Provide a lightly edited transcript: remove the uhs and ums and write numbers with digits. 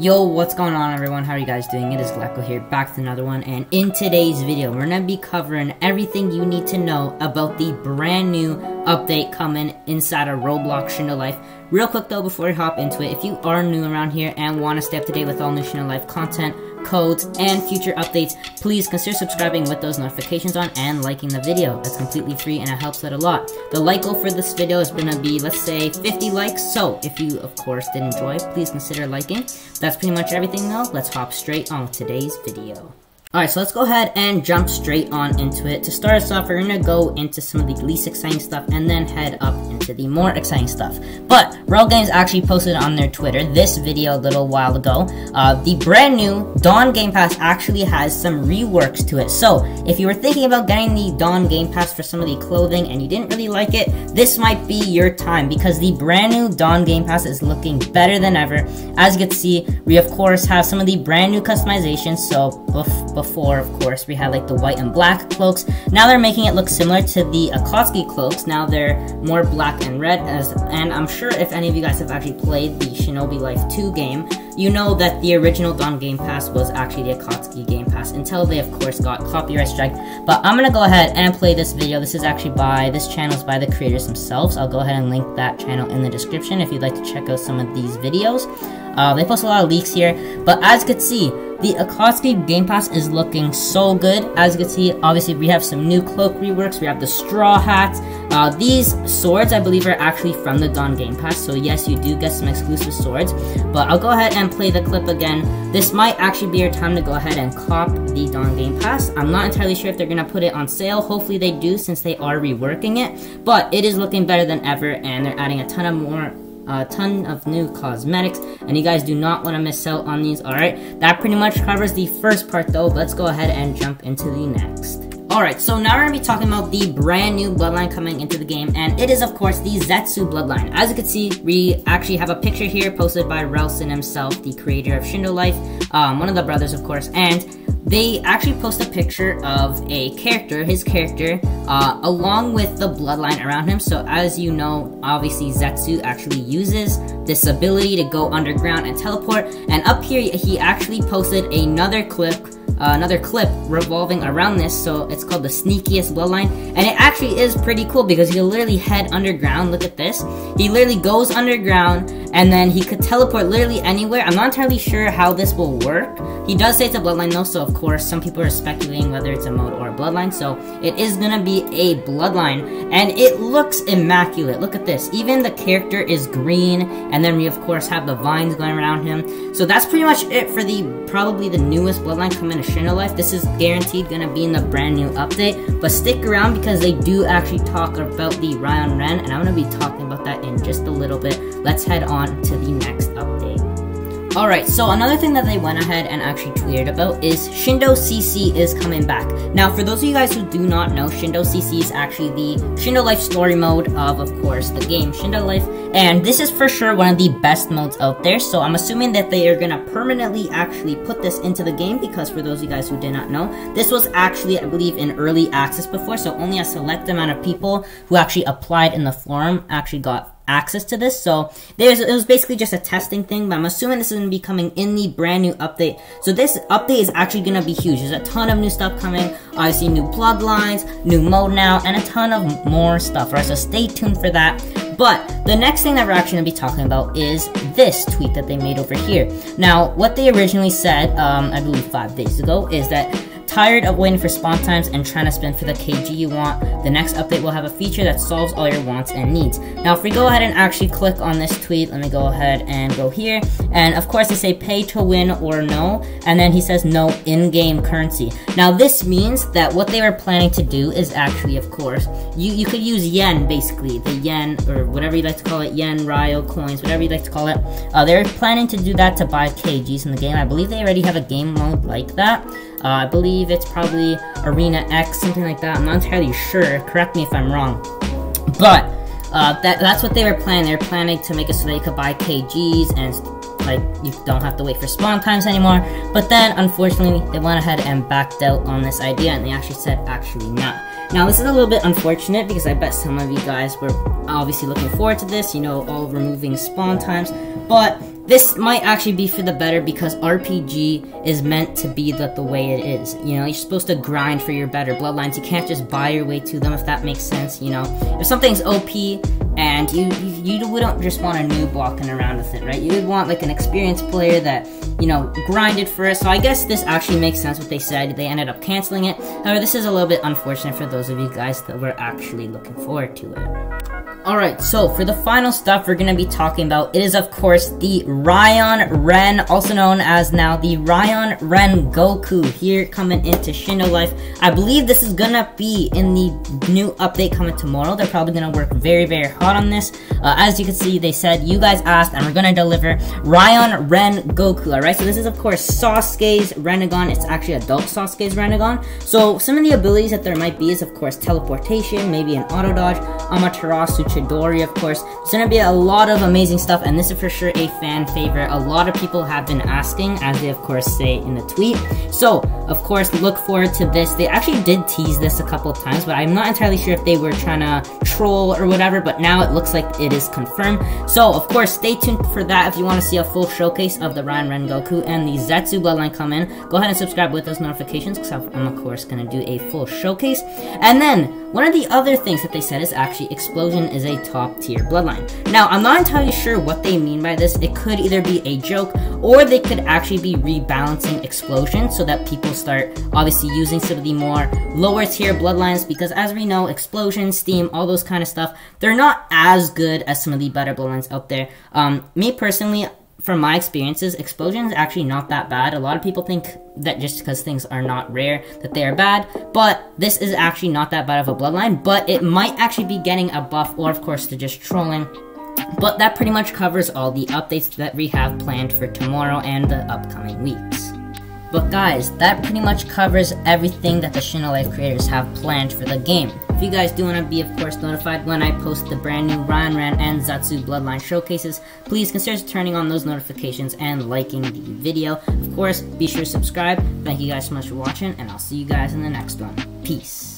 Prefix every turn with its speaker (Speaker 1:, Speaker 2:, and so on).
Speaker 1: Yo, what's going on everyone? How are you guys doing? It is Glecko here, back with another one, and in today's video, we're gonna be covering everything you need to know about the brand new update coming inside of Roblox Shindo Life. Real quick though, before we hop into it, if you are new around here and want to stay up to date with all new Shindo Life content, codes, and future updates, please consider subscribing with those notifications on and liking the video. It's completely free and it helps out a lot. The like goal for this video is gonna be, let's say, 50 likes, so if you, of course, did enjoy, please consider liking. That's pretty much everything though. Let's hop straight on with today's video. Alright, so let's go ahead and jump straight on into it. To start us off, we're gonna go into some of the least exciting stuff and then head up into the more exciting stuff. But Rail Games actually posted on their Twitter this video a little while ago. The brand new Dawn Game Pass actually has some reworks to it. So if you were thinking about getting the Dawn Game Pass for some of the clothing and you didn't really like it, this might be your time because the brand new Dawn Game Pass is looking better than ever. As you can see, we of course have some of the brand new customizations. So before, of course, we had like the white and black cloaks. Now they're making it look similar to the Akatsuki cloaks. Now they're more black and red, and I'm sure if any of you guys have actually played the Shinobi Life 2 game, you know that the original Dawn Game Pass was actually the Akatsuki Game Pass until they, of course, got copyright strike. But I'm gonna go ahead and play this video. This is actually this channel is by the creators themselves. I'll go ahead and link that channel in the description if you'd like to check out some of these videos. They post a lot of leaks here, but as you can see, the Akatsuki Game Pass is looking so good. As you can see, obviously we have some new cloak reworks. We have the straw hats. These swords, I believe, are actually from the Dawn Game Pass. So yes, you do get some exclusive swords. But I'll go ahead and play the clip again. This might actually be your time to go ahead and cop the Dawn Game Pass. I'm not entirely sure if they're gonna put it on sale. Hopefully they do, since they are reworking it. But it is looking better than ever, and they're adding a ton of new cosmetics, and you guys do not want to miss out on these. Alright, that pretty much covers the first part though. Let's go ahead and jump into the next. Alright, so now we're going to be talking about the brand new bloodline coming into the game, and it is of course the Zetsu bloodline. As you can see, we actually have a picture here posted by Relson himself, the creator of Shindo Life, one of the brothers of course, and they actually post a picture of a character, his character, along with the bloodline around him. So as you know, obviously Zetsu actually uses this ability to go underground and teleport. And up here, he actually posted another clip revolving around this. So it's called the sneakiest bloodline. And it actually is pretty cool because he'll literally head underground. Look at this. He literally goes underground and then he could teleport literally anywhere. I'm not entirely sure how this will work. He does say it's a bloodline though, so of course some people are speculating whether it's a mode or a bloodline. So it is gonna be a bloodline, and it looks immaculate. Look at this. Even the character is green, and then we of course have the vines going around him. So that's pretty much it for probably the newest bloodline coming to Shindo Life. This is guaranteed gonna be in the brand new update, but stick around because they do actually talk about the RAION REN, and I'm gonna be talking about that in just a little bit. Let's head on to the next update. Alright, so another thing that they went ahead and actually tweeted about is Shindo CC is coming back. Now, for those of you guys who do not know, Shindo CC is actually the Shindo Life story mode of course, the game Shindo Life. And this is for sure one of the best modes out there, so I'm assuming that they are gonna permanently actually put this into the game, because for those of you guys who did not know, this was actually, I believe, in early access before, so only a select amount of people who actually applied in the forum actually got access to this. So it was basically just a testing thing, but I'm assuming this is going to be coming in the brand new update. So this update is actually going to be huge. There's a ton of new stuff coming. Obviously new bloodlines, new mode now, and a ton of more stuff. Right, so stay tuned for that. But the next thing that we're actually going to be talking about is this tweet that they made over here. Now, what they originally said, I believe 5 days ago, is that tired of waiting for spawn times and trying to spin for the KG you want, the next update will have a feature that solves all your wants and needs. Now, if we go ahead and actually click on this tweet, let me go ahead and go here, and of course they say pay to win or no, and then he says no in-game currency. Now, this means that what they were planning to do is actually, of course, you could use yen, basically, the yen, or whatever you like to call it, yen, Ryo, coins, whatever you like to call it. They're planning to do that to buy KGs in the game. I believe they already have a game mode like that. I believe it's probably Arena X, something like that. I'm not entirely sure. Correct me if I'm wrong. But that's what they were planning. They were planning to make it so they could buy KGs and like you don't have to wait for spawn times anymore. But then unfortunately they went ahead and backed out on this idea, and they actually said actually not. Now this is a little bit unfortunate because I bet some of you guys were obviously looking forward to this, you know, all removing spawn times. But this might actually be for the better because RPG is meant to be the way it is. You know, you're supposed to grind for your better bloodlines. You can't just buy your way to them, if that makes sense, you know. If something's OP and you wouldn't just want a noob walking around with it, right? You would want like an experienced player that, you know, grinded for it. So I guess this actually makes sense what they said. They ended up canceling it. However, this is a little bit unfortunate for those of you guys that were actually looking forward to it. Alright, so for the final stuff we're going to be talking about, it is of course the RAION REN, also known as now the RAION Ren Goku, here coming into Shindo Life. I believe this is going to be in the new update coming tomorrow. They're probably going to work very, very hard on this. As you can see, they said, you guys asked, and we're going to deliver RAION Ren Goku, alright? So this is of course Sasuke's Rinnegan. It's actually adult Sasuke's Rinnegan. So some of the abilities that there might be is of course teleportation, maybe an auto dodge, Amaterasu, Chidori, of course. There's gonna be a lot of amazing stuff, and this is for sure a fan favorite. A lot of people have been asking, as they of course say in the tweet. So, of course, look forward to this. They actually did tease this a couple of times, but I'm not entirely sure if they were trying to troll or whatever, but now it looks like it is confirmed. So, of course, stay tuned for that if you want to see a full showcase of the RAION Ren Goku and the Zetsu Bloodline come in. Go ahead and subscribe with those notifications, because I'm, of course, gonna do a full showcase. And then, one of the other things that they said is actually Explosion is a top tier bloodline. Now, I'm not entirely sure what they mean by this. It could either be a joke, or they could actually be rebalancing Explosion so that people start obviously using some of the more lower tier bloodlines, because as we know, Explosion, Steam, all those kind of stuff, they're not as good as some of the better bloodlines out there. Me personally, from my experiences, Explosion is actually not that bad. A lot of people think that just because things are not rare, that they are bad, but this is actually not that bad of a bloodline, but it might actually be getting a buff, or of course, to just trolling. But that pretty much covers all the updates that we have planned for tomorrow and the upcoming weeks. But guys, that pretty much covers everything that the Shindo Life creators have planned for the game. If you guys do want to be, of course, notified when I post the brand new RAION Ren and Zetsu Bloodline showcases, please consider turning on those notifications and liking the video. Of course, be sure to subscribe. Thank you guys so much for watching, and I'll see you guys in the next one. Peace.